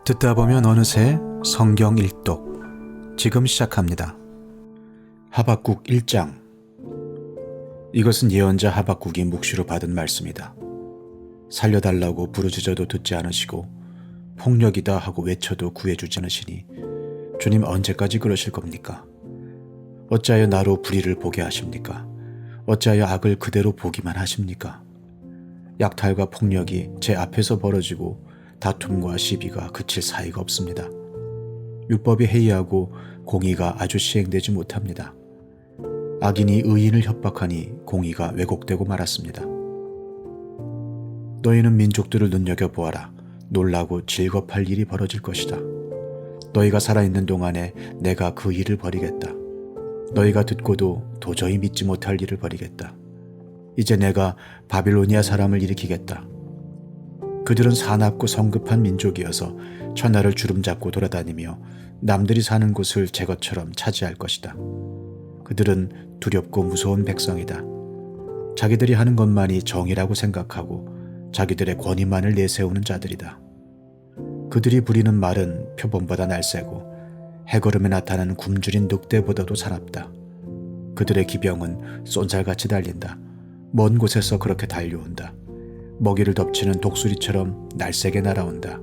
듣다 보면 어느새 성경 일독 지금 시작합니다. 하박국 1장. 이것은 예언자 하박국이 묵시로 받은 말씀이다. 살려달라고 부르짖어도 듣지 않으시고 폭력이다 하고 외쳐도 구해주지 않으시니 주님 언제까지 그러실 겁니까? 어찌하여 나로 불의를 보게 하십니까? 어찌하여 악을 그대로 보기만 하십니까? 약탈과 폭력이 제 앞에서 벌어지고 다툼과 시비가 그칠 사이가 없습니다. 율법이 해이하고 공의가 아주 시행되지 못합니다. 악인이 의인을 협박하니 공의가 왜곡되고 말았습니다. 너희는 민족들을 눈여겨보아라. 놀라고 질겁할 일이 벌어질 것이다. 너희가 살아있는 동안에 내가 그 일을 벌이겠다. 너희가 듣고도 도저히 믿지 못할 일을 벌이겠다. 이제 내가 바빌로니아 사람을 일으키겠다. 그들은 사납고 성급한 민족이어서 천하를 주름잡고 돌아다니며 남들이 사는 곳을 제 것처럼 차지할 것이다. 그들은 두렵고 무서운 백성이다. 자기들이 하는 것만이 정의라고 생각하고 자기들의 권위만을 내세우는 자들이다. 그들이 부리는 말은 표범보다 날쌔고 해걸음에 나타나는 굶주린 늑대보다도 사납다. 그들의 기병은 쏜살같이 달린다. 먼 곳에서 그렇게 달려온다. 먹이를 덮치는 독수리처럼 날쌔게 날아온다.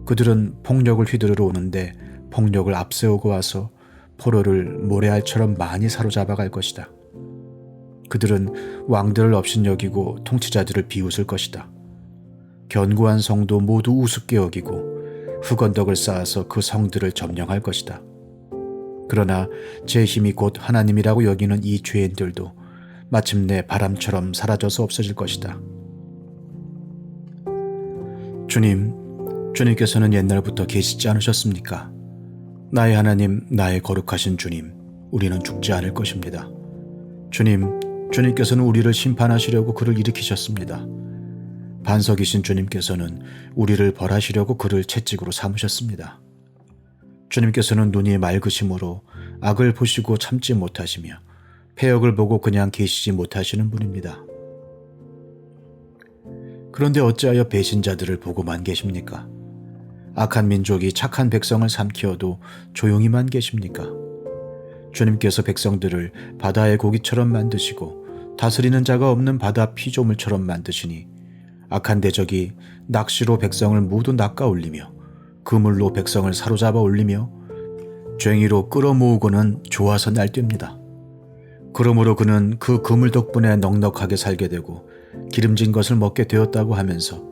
그들은 폭력을 휘두르러 오는데 폭력을 앞세우고 와서 포로를 모래알처럼 많이 사로잡아 갈 것이다. 그들은 왕들을 업신여기고 통치자들을 비웃을 것이다. 견고한 성도 모두 우습게 여기고 흙언덕을 쌓아서 그 성들을 점령할 것이다. 그러나 제 힘이 곧 하나님이라고 여기는 이 죄인들도 마침내 바람처럼 사라져서 없어질 것이다. 주님께서는 옛날부터 계시지 않으셨습니까? 나의 하나님, 나의 거룩하신 주님, 우리는 죽지 않을 것입니다. 주님께서는 우리를 심판하시려고 그를 일으키셨습니다. 반석이신 주님께서는 우리를 벌하시려고 그를 채찍으로 삼으셨습니다. 주님께서는 눈이 맑으심으로 악을 보시고 참지 못하시며 패역을 보고 그냥 계시지 못하시는 분입니다. 그런데 어찌하여 배신자들을 보고만 계십니까? 악한 민족이 착한 백성을 삼키어도 조용히만 계십니까? 주님께서 백성들을 바다의 고기처럼 만드시고 다스리는 자가 없는 바다 피조물처럼 만드시니 악한 대적이 낚시로 백성을 모두 낚아올리며 그물로 백성을 사로잡아 올리며 쟁이로 끌어모으고는 좋아서 날뜁니다. 그러므로 그는 그 그물 덕분에 넉넉하게 살게 되고 기름진 것을 먹게 되었다고 하면서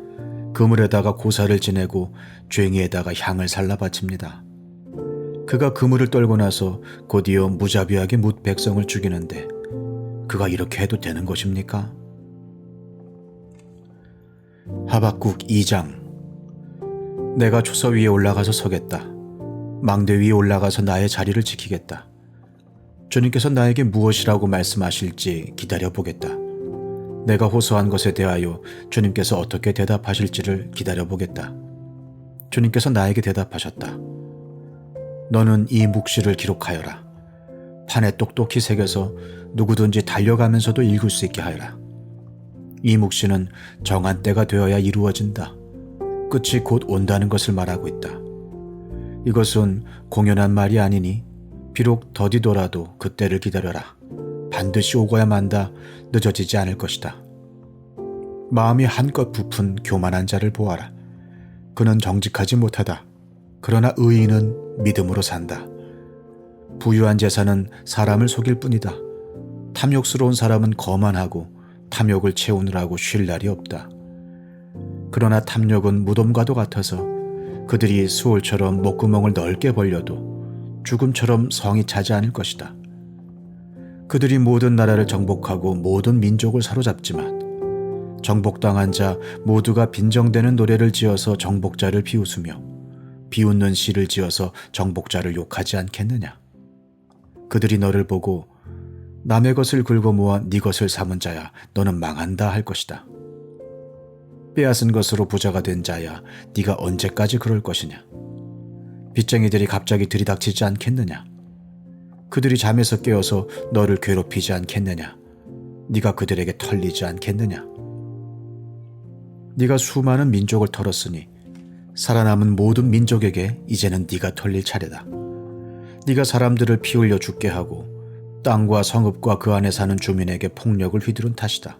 그물에다가 고사를 지내고 쟁이에다가 향을 살라 바칩니다. 그가 그물을 떨고 나서 곧이어 무자비하게 뭇 백성을 죽이는데 그가 이렇게 해도 되는 것입니까? 하박국 2장. 내가 초서 위에 올라가서 서겠다. 망대 위에 올라가서 나의 자리를 지키겠다. 주님께서 나에게 무엇이라고 말씀하실지 기다려보겠다. 내가 호소한 것에 대하여 주님께서 어떻게 대답하실지를 기다려보겠다. 주님께서 나에게 대답하셨다. 너는 이 묵시를 기록하여라. 판에 똑똑히 새겨서 누구든지 달려가면서도 읽을 수 있게 하여라. 이 묵시는 정한 때가 되어야 이루어진다. 끝이 곧 온다는 것을 말하고 있다. 이것은 공연한 말이 아니니 비록 더디더라도 그때를 기다려라. 반드시 오고야 만다. 늦어지지 않을 것이다. 마음이 한껏 부푼 교만한 자를 보아라. 그는 정직하지 못하다. 그러나 의인은 믿음으로 산다. 부유한 재산은 사람을 속일 뿐이다. 탐욕스러운 사람은 거만하고 탐욕을 채우느라고 쉴 날이 없다. 그러나 탐욕은 무덤과도 같아서 그들이 수월처럼 목구멍을 넓게 벌려도 죽음처럼 성이 차지 않을 것이다. 그들이 모든 나라를 정복하고 모든 민족을 사로잡지만 정복당한 자 모두가 빈정대는 노래를 지어서 정복자를 비웃으며 비웃는 시를 지어서 정복자를 욕하지 않겠느냐? 그들이 너를 보고 남의 것을 긁어 모아 네 것을 삼은 자야 너는 망한다 할 것이다. 빼앗은 것으로 부자가 된 자야 네가 언제까지 그럴 것이냐? 빚쟁이들이 갑자기 들이닥치지 않겠느냐? 그들이 잠에서 깨어서 너를 괴롭히지 않겠느냐? 네가 그들에게 털리지 않겠느냐? 네가 수많은 민족을 털었으니 살아남은 모든 민족에게 이제는 네가 털릴 차례다. 네가 사람들을 피 흘려 죽게 하고 땅과 성읍과 그 안에 사는 주민에게 폭력을 휘두른 탓이다.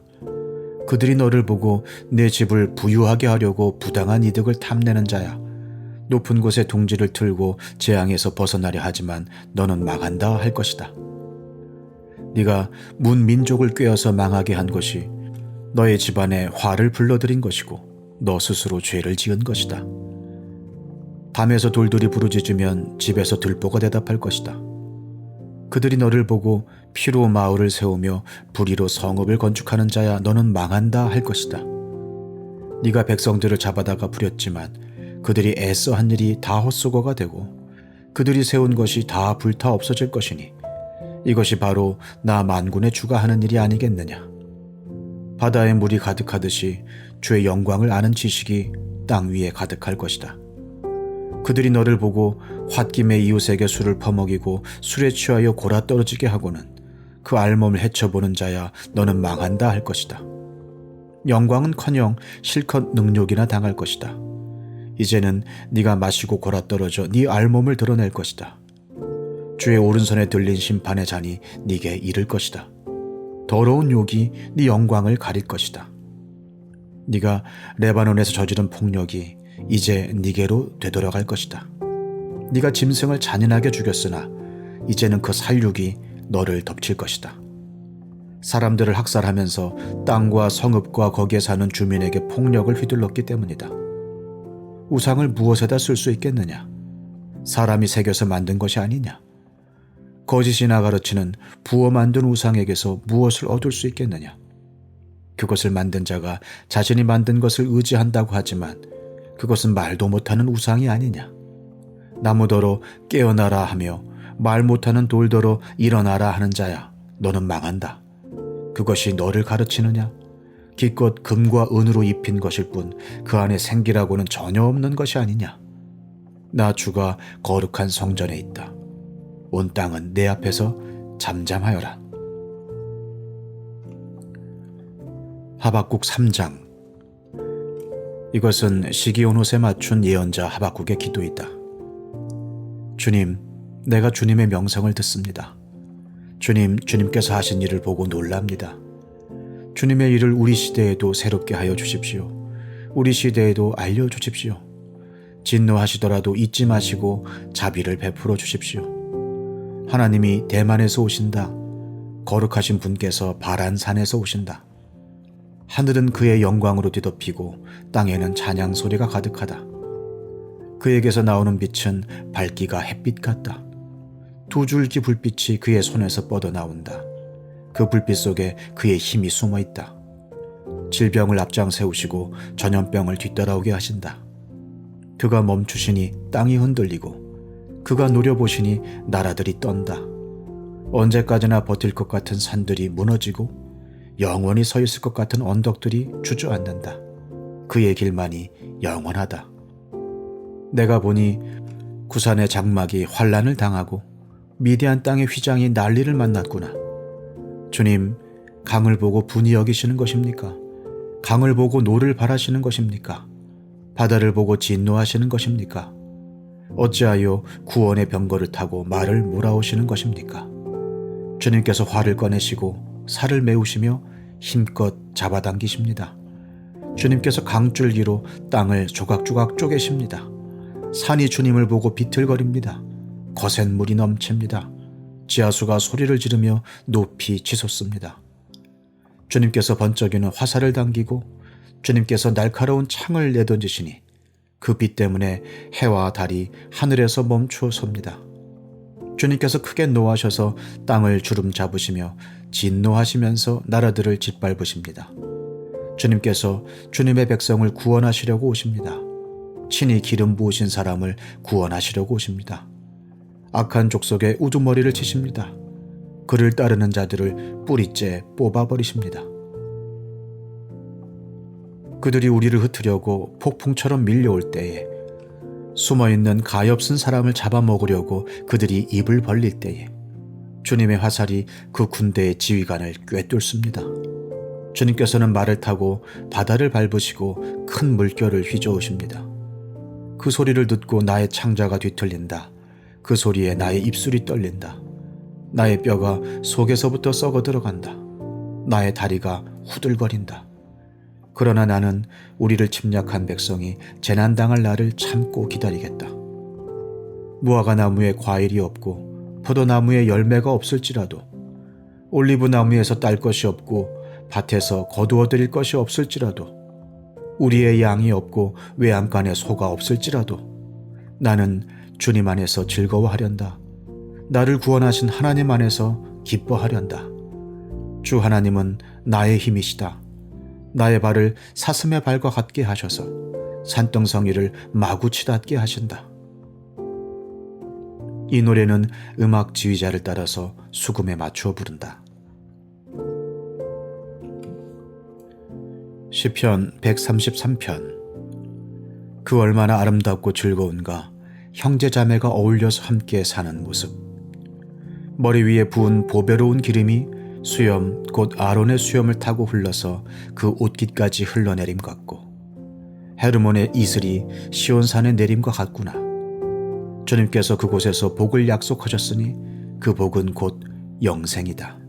그들이 너를 보고 내 집을 부유하게 하려고 부당한 이득을 탐내는 자야. 높은 곳에 둥지를 틀고 재앙에서 벗어나려 하지만 너는 망한다 할 것이다. 네가 문 민족을 꿰어서 망하게 한 것이 너의 집안에 화를 불러들인 것이고 너 스스로 죄를 지은 것이다. 밤에서 돌들이 부르짖으면 집에서 들보가 대답할 것이다. 그들이 너를 보고 피로 마을을 세우며 불의로 성읍을 건축하는 자야 너는 망한다 할 것이다. 네가 백성들을 잡아다가 부렸지만 그들이 애써 한 일이 다 헛수고가 되고 그들이 세운 것이 다 불타 없어질 것이니 이것이 바로 나 만군의 주가 하는 일이 아니겠느냐. 바다에 물이 가득하듯이 주의 영광을 아는 지식이 땅 위에 가득할 것이다. 그들이 너를 보고 홧김에 이웃에게 술을 퍼먹이고 술에 취하여 골아 떨어지게 하고는 그 알몸을 헤쳐보는 자야 너는 망한다 할 것이다. 영광은커녕 실컷 능욕이나 당할 것이다. 이제는 네가 마시고 골아 떨어져 네 알몸을 드러낼 것이다. 주의 오른손에 들린 심판의 잔이 네게 이를 것이다. 더러운 욕이 네 영광을 가릴 것이다. 네가 레바논에서 저지른 폭력이 이제 네게로 되돌아갈 것이다. 네가 짐승을 잔인하게 죽였으나 이제는 그 살육이 너를 덮칠 것이다. 사람들을 학살하면서 땅과 성읍과 거기에 사는 주민에게 폭력을 휘둘렀기 때문이다. 우상을 무엇에다 쓸 수 있겠느냐? 사람이 새겨서 만든 것이 아니냐? 거짓이나 가르치는 부어 만든 우상에게서 무엇을 얻을 수 있겠느냐? 그것을 만든 자가 자신이 만든 것을 의지한다고 하지만 그것은 말도 못하는 우상이 아니냐? 나무더러 깨어나라 하며 말 못하는 돌더러 일어나라 하는 자야, 너는 망한다. 그것이 너를 가르치느냐? 기껏 금과 은으로 입힌 것일 뿐 그 안에 생기라고는 전혀 없는 것이 아니냐? 나 주가 거룩한 성전에 있다. 온 땅은 내 앞에서 잠잠하여라. 하박국 3장. 이것은 시기온 옷에 맞춘 예언자 하박국의 기도이다. 주님, 내가 주님의 명성을 듣습니다. 주님께서 하신 일을 보고 놀랍니다. 주님의 일을 우리 시대에도 새롭게 하여 주십시오. 우리 시대에도 알려주십시오. 진노하시더라도 잊지 마시고 자비를 베풀어 주십시오. 하나님이 대만에서 오신다. 거룩하신 분께서 바란산에서 오신다. 하늘은 그의 영광으로 뒤덮이고 땅에는 찬양 소리가 가득하다. 그에게서 나오는 빛은 밝기가 햇빛 같다. 두 줄기 불빛이 그의 손에서 뻗어나온다. 그 불빛 속에 그의 힘이 숨어 있다. 질병을 앞장 세우시고 전염병을 뒤따라오게 하신다. 그가 멈추시니 땅이 흔들리고 그가 노려보시니 나라들이 떤다. 언제까지나 버틸 것 같은 산들이 무너지고 영원히 서 있을 것 같은 언덕들이 주저앉는다. 그의 길만이 영원하다. 내가 보니 구산의 장막이 환란을 당하고 미디안 땅의 휘장이 난리를 만났구나. 주님, 강을 보고 분이 여기시는 것입니까? 강을 보고 노를 바라시는 것입니까? 바다를 보고 진노하시는 것입니까? 어찌하여 구원의 병거를 타고 말을 몰아오시는 것입니까? 주님께서 활을 꺼내시고 살을 메우시며 힘껏 잡아당기십니다. 주님께서 강줄기로 땅을 조각조각 쪼개십니다. 산이 주님을 보고 비틀거립니다. 거센 물이 넘칩니다. 지하수가 소리를 지르며 높이 치솟습니다. 주님께서 번쩍이는 화살을 당기고 주님께서 날카로운 창을 내던지시니 그 빛 때문에 해와 달이 하늘에서 멈추어 섭니다. 주님께서 크게 노하셔서 땅을 주름 잡으시며 진노하시면서 나라들을 짓밟으십니다. 주님께서 주님의 백성을 구원하시려고 오십니다. 친히 기름 부으신 사람을 구원하시려고 오십니다. 악한 족속의 우두머리를 치십니다. 그를 따르는 자들을 뿌리째 뽑아버리십니다. 그들이 우리를 흩으려고 폭풍처럼 밀려올 때에 숨어있는 가엾은 사람을 잡아먹으려고 그들이 입을 벌릴 때에 주님의 화살이 그 군대의 지휘관을 꿰뚫습니다. 주님께서는 말을 타고 바다를 밟으시고 큰 물결을 휘저으십니다. 그 소리를 듣고 나의 창자가 뒤틀린다. 그 소리에 나의 입술이 떨린다. 나의 뼈가 속에서부터 썩어 들어간다. 나의 다리가 후들거린다. 그러나 나는 우리를 침략한 백성이 재난당할 날을 참고 기다리겠다. 무화과 나무에 과일이 없고 포도나무에 열매가 없을지라도, 올리브 나무에서 딸 것이 없고 밭에서 거두어 드릴 것이 없을지라도, 우리의 양이 없고 외양간에 소가 없을지라도 나는 주님 안에서 즐거워하련다. 나를 구원하신 하나님 안에서 기뻐하련다. 주 하나님은 나의 힘이시다. 나의 발을 사슴의 발과 같게 하셔서 산등성이를 마구 치닫게 하신다. 이 노래는 음악 지휘자를 따라서 수금에 맞추어 부른다. 시편 133편. 그 얼마나 아름답고 즐거운가, 형제 자매가 어울려서 함께 사는 모습. 머리 위에 부은 보배로운 기름이 수염 곧 아론의 수염을 타고 흘러서 그 옷깃까지 흘러내림 같고, 헤르몬의 이슬이 시온산의 내림과 같구나. 주님께서 그곳에서 복을 약속하셨으니 그 복은 곧 영생이다.